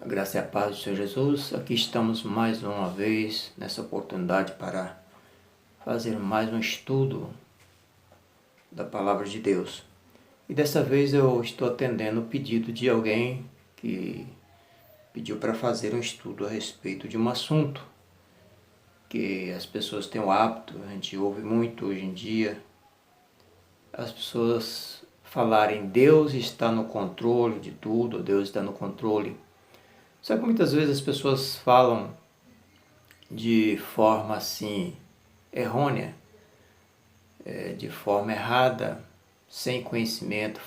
A graça e a paz do Senhor Jesus. Aqui estamos mais uma vez nessa oportunidade para fazer mais um estudo da Palavra de Deus. E dessa vez eu estou atendendo o pedido de alguém que pediu para fazer um estudo a respeito de um assunto que as pessoas têm o hábito, a gente ouve muito hoje em dia, as pessoas falarem Deus está no controle de tudo, Deus está no controle. Só que muitas vezes as pessoas falam de forma assim errônea, de forma errada, sem conhecimento,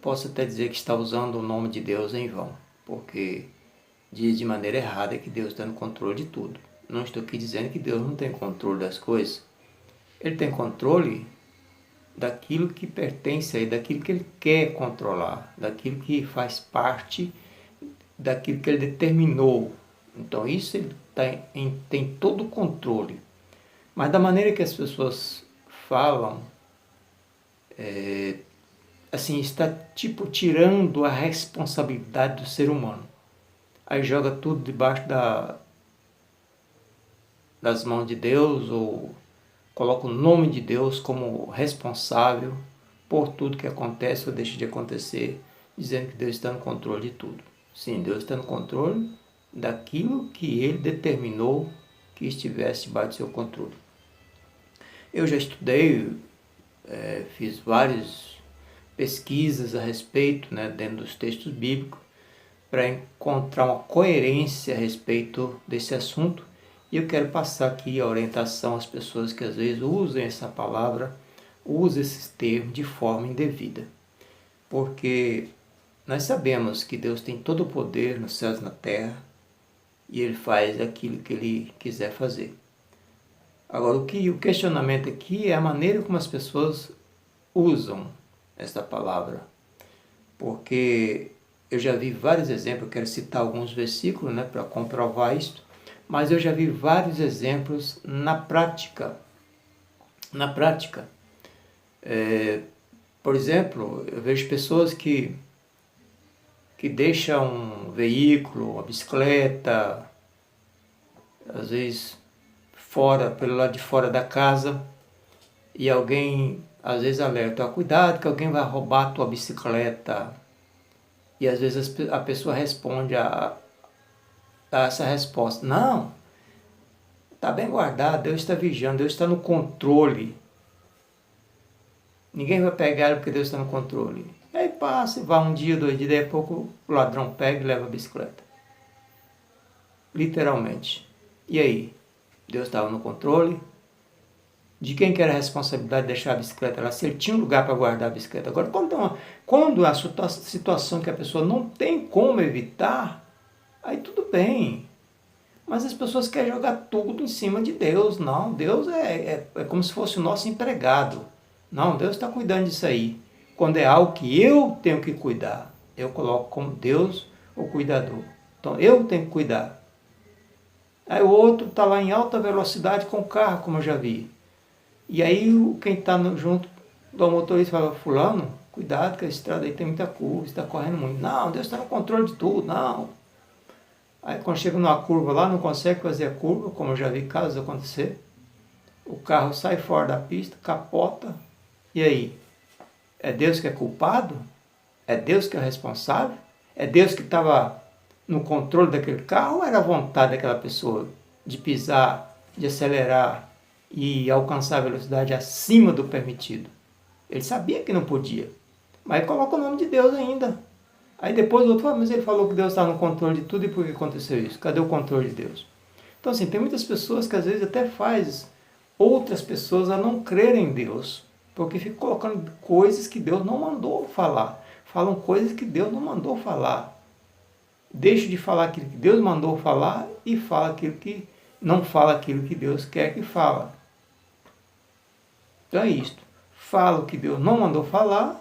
posso até dizer que está usando o nome de Deus em vão, porque diz de maneira errada que Deus está no controle de tudo. Não estou aqui dizendo que Deus não tem controle das coisas. Ele tem controle daquilo que pertence a Ele, daquilo que Ele quer controlar, daquilo que faz parte daquilo que Ele determinou. Então isso Ele tem todo o controle. Mas da maneira que as pessoas falam, assim, está tipo tirando a responsabilidade do ser humano. Aí joga tudo debaixo das mãos de Deus, ou coloca o nome de Deus como responsável por tudo que acontece ou deixa de acontecer, dizendo que Deus está no controle de tudo. Sim, Deus está no controle daquilo que Ele determinou que estivesse debaixo do seu controle. Eu já estudei, fiz várias pesquisas a respeito, dentro dos textos bíblicos, para encontrar uma coerência a respeito desse assunto. E eu quero passar aqui a orientação às pessoas que às vezes usam essa palavra, usam esses termos de forma indevida. Porque nós sabemos que Deus tem todo o poder nos céus e na terra, e Ele faz aquilo que Ele quiser fazer. Agora, o questionamento aqui é a maneira como as pessoas usam esta palavra. Porque eu já vi vários exemplos, eu quero citar alguns versículos para comprovar isto, mas eu já vi vários exemplos na prática. Por exemplo, eu vejo pessoas que deixam um veículo, uma bicicleta, às vezes pelo lado de fora da casa, e alguém às vezes alerta, cuidado que alguém vai roubar a tua bicicleta. E às vezes a pessoa responde a essa resposta: não, está bem guardado, Deus está vigiando, Deus está no controle. Ninguém vai pegar porque Deus está no controle. Aí passa, vai um dia, 2 dias, daí a pouco o ladrão pega e leva a bicicleta. Literalmente. E aí? Deus estava no controle? De quem que era a responsabilidade de deixar a bicicleta lá? Se ele tinha um lugar para guardar a bicicleta. Agora, quando a situação que a pessoa não tem como evitar, aí tudo bem. Mas as pessoas querem jogar tudo em cima de Deus. Não, Deus é como se fosse o nosso empregado. Não, Deus está cuidando disso aí. Quando é algo que eu tenho que cuidar, eu coloco como Deus o cuidador. Então eu tenho que cuidar. Aí o outro está lá em alta velocidade com o carro, como eu já vi. E aí quem está junto do motorista fala: fulano, cuidado que a estrada aí tem muita curva, está correndo muito. Não, Deus está no controle de tudo, não. Aí quando chega numa curva lá, não consegue fazer a curva, como eu já vi casos acontecer. O carro sai fora da pista, capota. E aí? É Deus que é culpado? É Deus que é responsável? É Deus que estava no controle daquele carro, ou era a vontade daquela pessoa de pisar, de acelerar e alcançar a velocidade acima do permitido? Ele sabia que não podia, mas coloca o nome de Deus ainda. Aí depois o outro fala: mas ele falou que Deus está no controle de tudo, e por que aconteceu isso? Cadê o controle de Deus? Então assim, tem muitas pessoas que às vezes até faz outras pessoas a não crerem em Deus, porque ficam colocando coisas que Deus não mandou falar. Falam coisas que Deus não mandou falar. Deixa de falar aquilo que Deus mandou falar e não fala aquilo que Deus quer que fala. Então é isto. Fala o que Deus não mandou falar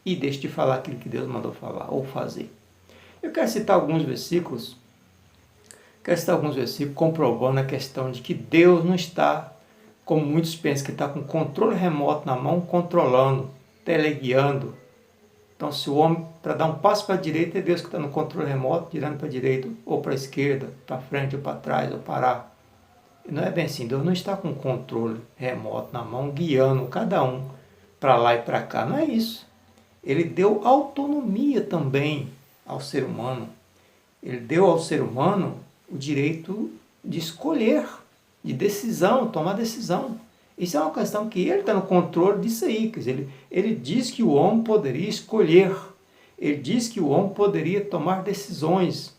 e deixa de falar aquilo que Deus mandou falar ou fazer. Eu quero citar alguns versículos comprovando a questão de que Deus não está, como muitos pensam, que está com controle remoto na mão, controlando, teleguiando. Então, se o homem, para dar um passo para a direita, é Deus que está no controle remoto, tirando para a direita, ou para a esquerda, para frente ou para trás, ou parar. Não é bem assim, Deus não está com o controle remoto na mão, guiando cada um para lá e para cá. Não é isso. Ele deu autonomia também ao ser humano. Ele deu ao ser humano o direito de escolher, de decisão, tomar decisão. Isso é uma questão que ele está no controle disso aí. Quer dizer, ele diz que o homem poderia escolher. Ele diz que o homem poderia tomar decisões.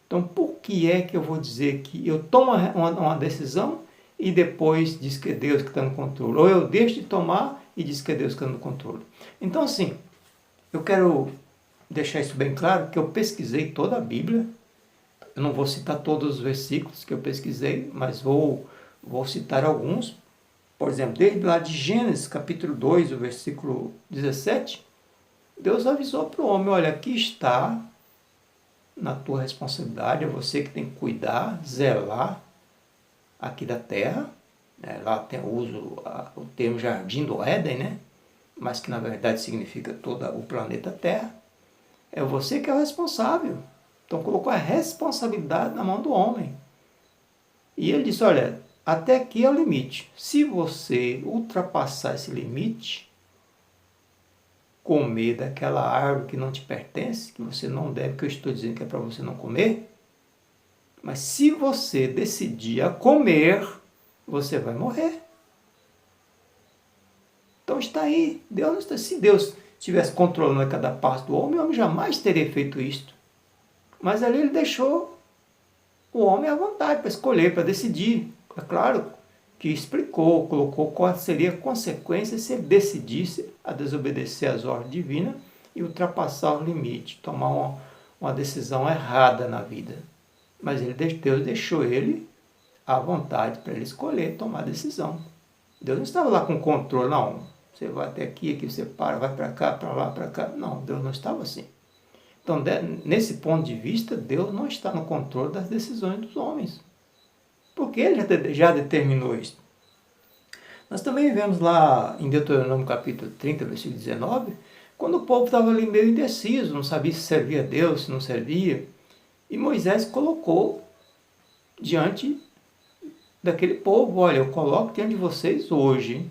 Então, por que é que eu vou dizer que eu tomo uma decisão e depois diz que é Deus que está no controle? Ou eu deixo de tomar e diz que é Deus que está no controle? Então, assim, eu quero deixar isso bem claro, que eu pesquisei toda a Bíblia. Eu não vou citar todos os versículos que eu pesquisei, mas vou citar alguns. Por exemplo, desde lá de Gênesis, capítulo 2, o versículo 17, Deus avisou para o homem, olha, aqui está na tua responsabilidade, é você que tem que cuidar, zelar aqui da terra. Lá tem o termo jardim do Éden, né? Mas que na verdade significa todo o planeta Terra. É você que é o responsável. Então colocou a responsabilidade na mão do homem. E ele disse, olha, até aqui é o limite. Se você ultrapassar esse limite, comer daquela árvore que não te pertence, que você não deve, que eu estou dizendo que é para você não comer, mas se você decidir a comer, você vai morrer. Então está aí. Deus não está, se Deus estivesse controlando cada passo do homem, o homem jamais teria feito isto. Mas ali ele deixou o homem à vontade para escolher, para decidir. É claro que explicou, colocou qual seria a consequência se ele decidisse a desobedecer às ordens divinas e ultrapassar o limite, tomar uma decisão errada na vida. Mas Deus deixou ele à vontade para ele escolher, tomar a decisão. Deus não estava lá com controle, não. Você vai até aqui, aqui você para, vai para cá, para lá, para cá. Não, Deus não estava assim. Então, nesse ponto de vista, Deus não está no controle das decisões dos homens. Porque ele já determinou isso. Nós também vemos lá em Deuteronômio capítulo 30, versículo 19, quando o povo estava ali meio indeciso, não sabia se servia a Deus, se não servia. E Moisés colocou diante daquele povo, olha, eu coloco diante de vocês hoje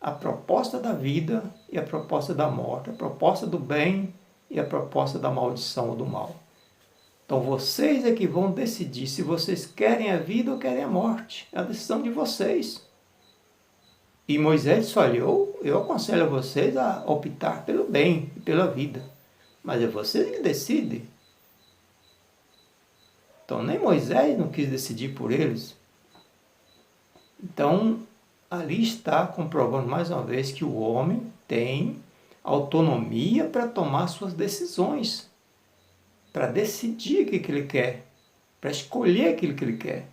a proposta da vida e a proposta da morte, a proposta do bem e a proposta da maldição ou do mal. Então vocês é que vão decidir se vocês querem a vida ou querem a morte. É a decisão de vocês. E Moisés disse, olha, eu aconselho a vocês a optar pelo bem e pela vida. Mas é vocês que decidem. Então nem Moisés não quis decidir por eles. Então ali está comprovando mais uma vez que o homem tem autonomia para tomar suas decisões, para decidir o que ele quer, para escolher aquilo que ele quer.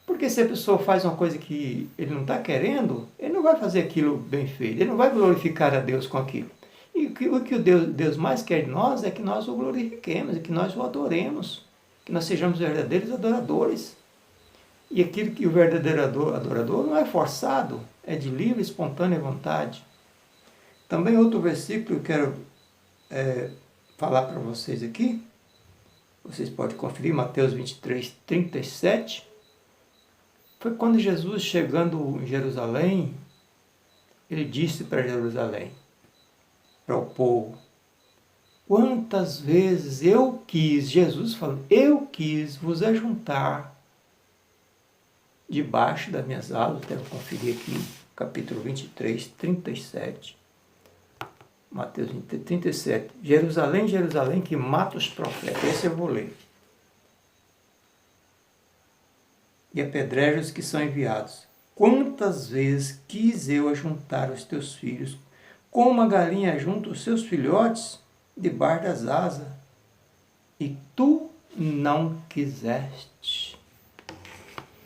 Porque se a pessoa faz uma coisa que ele não está querendo, ele não vai fazer aquilo bem feito, ele não vai glorificar a Deus com aquilo. E o que Deus mais quer de nós é que nós o glorifiquemos, que nós o adoremos, que nós sejamos verdadeiros adoradores. E aquilo que o verdadeiro adorador não é forçado, é de livre e espontânea vontade. Também outro versículo que eu quero falar para vocês aqui, vocês podem conferir, Mateus 23, 37, foi quando Jesus, chegando em Jerusalém, ele disse para Jerusalém, para o povo, quantas vezes Jesus falando, eu quis vos ajuntar debaixo das minhas asas, até conferir aqui, capítulo 23, 37, Mateus 23, 37, Jerusalém, Jerusalém, que mata os profetas, esse eu vou ler. E apedreja os que são enviados. Quantas vezes quis eu ajuntar os teus filhos, como uma galinha junta os seus filhotes debaixo das asas, e tu não quiseste.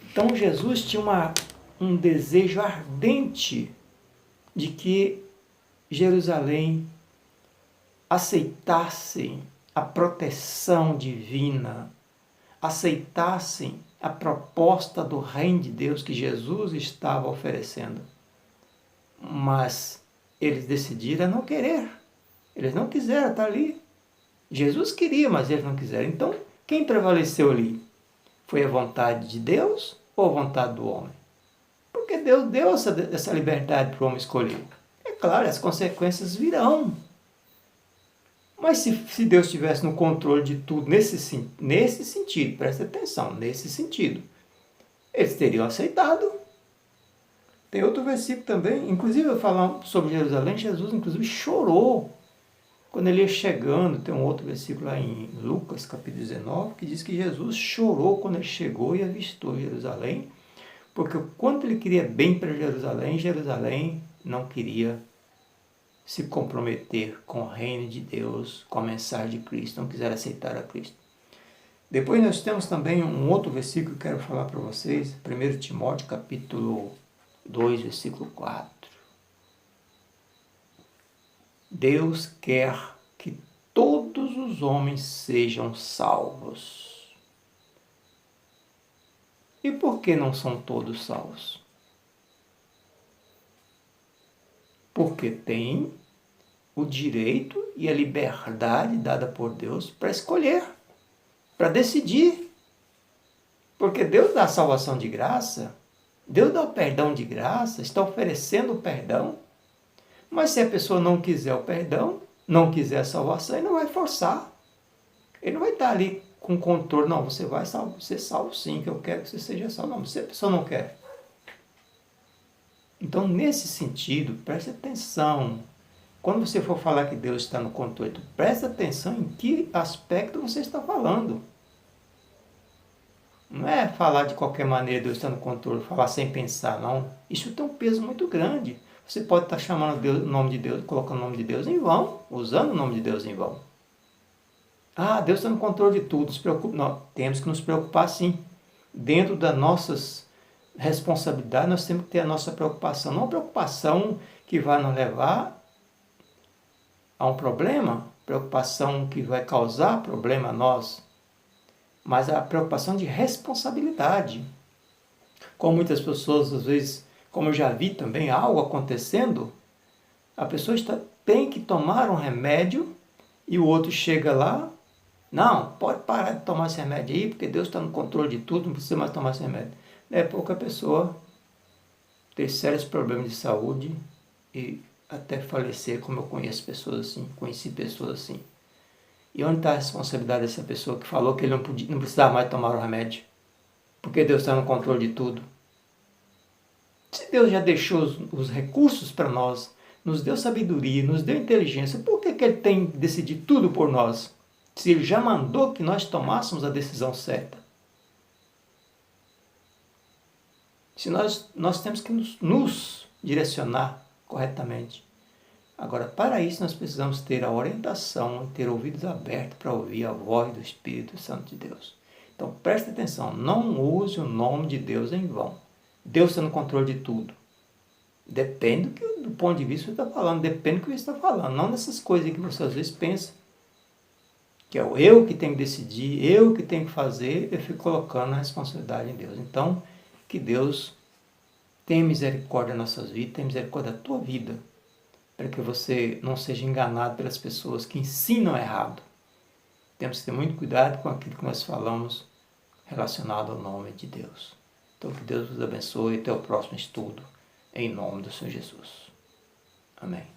Então Jesus tinha um desejo ardente de que Jerusalém aceitassem a proteção divina, aceitassem a proposta do reino de Deus que Jesus estava oferecendo. Mas eles decidiram não querer. Eles não quiseram estar ali. Jesus queria, mas eles não quiseram. Então, quem prevaleceu ali? Foi a vontade de Deus ou a vontade do homem? Porque Deus deu essa liberdade para o homem escolher. É claro, as consequências virão. Mas se Deus estivesse no controle de tudo nesse sentido, presta atenção, nesse sentido, eles teriam aceitado. Tem outro versículo também, inclusive eu falando sobre Jerusalém, Jesus inclusive chorou quando ele ia chegando. Tem um outro versículo lá em Lucas capítulo 19, que diz que Jesus chorou quando ele chegou e avistou Jerusalém, porque quando ele queria bem para Jerusalém, Jerusalém não queria se comprometer com o reino de Deus, com a mensagem de Cristo, não quiseram aceitar a Cristo. Depois nós temos também um outro versículo que eu quero falar para vocês, 1 Timóteo capítulo 2, versículo 4. Deus quer que todos os homens sejam salvos. E por que não são todos salvos? Porque tem o direito e a liberdade dada por Deus para escolher, para decidir. Porque Deus dá a salvação de graça, Deus dá o perdão de graça, está oferecendo o perdão. Mas se a pessoa não quiser o perdão, não quiser a salvação, ele não vai forçar. Ele não vai estar ali com controle. Não, você vai ser salvo sim, que eu quero que você seja salvo. Não, se a pessoa não quer. Então, nesse sentido, preste atenção. Quando você for falar que Deus está no controle, preste atenção em que aspecto você está falando. Não é falar de qualquer maneira Deus está no controle, falar sem pensar, não. Isso tem um peso muito grande. Você pode estar chamando Deus, o nome de Deus, colocando o nome de Deus em vão, usando o nome de Deus em vão. Ah, Deus está no controle de tudo, não se preocupe. Não, temos que nos preocupar sim. Dentro das nossas responsabilidades, nós temos que ter a nossa preocupação. Não uma preocupação que vai nos levar a um problema, preocupação que vai causar problema a nós, mas a preocupação de responsabilidade. Como muitas pessoas, às vezes, como eu já vi também algo acontecendo, a pessoa tem que tomar um remédio e o outro chega lá, não, pode parar de tomar esse remédio aí, porque Deus está no controle de tudo, não precisa mais tomar esse remédio. É pouco a pessoa ter sérios problemas de saúde e até falecer, como eu conheço pessoas assim, conheci pessoas assim. E onde está a responsabilidade dessa pessoa que falou que ele não precisava mais tomar o remédio? Porque Deus está no controle de tudo. Se Deus já deixou os recursos para nós, nos deu sabedoria, nos deu inteligência, por que Ele tem que decidir tudo por nós? Se Ele já mandou que nós tomássemos a decisão certa. Se nós temos que nos direcionar corretamente. Agora, para isso, nós precisamos ter a orientação, ter ouvidos abertos para ouvir a voz do Espírito Santo de Deus. Então, preste atenção, não use o nome de Deus em vão. Deus está no controle de tudo. Depende do ponto de vista que você está falando, depende do que você está falando, não dessas coisas que você às vezes pensa. Que é o eu que tenho que decidir, eu que tenho que fazer, eu fico colocando a responsabilidade em Deus. Então, que Deus tenha misericórdia das nossas vidas, tenha misericórdia da tua vida, para que você não seja enganado pelas pessoas que ensinam errado. Temos que ter muito cuidado com aquilo que nós falamos relacionado ao nome de Deus. Então, que Deus vos abençoe e até o próximo estudo, em nome do Senhor Jesus. Amém.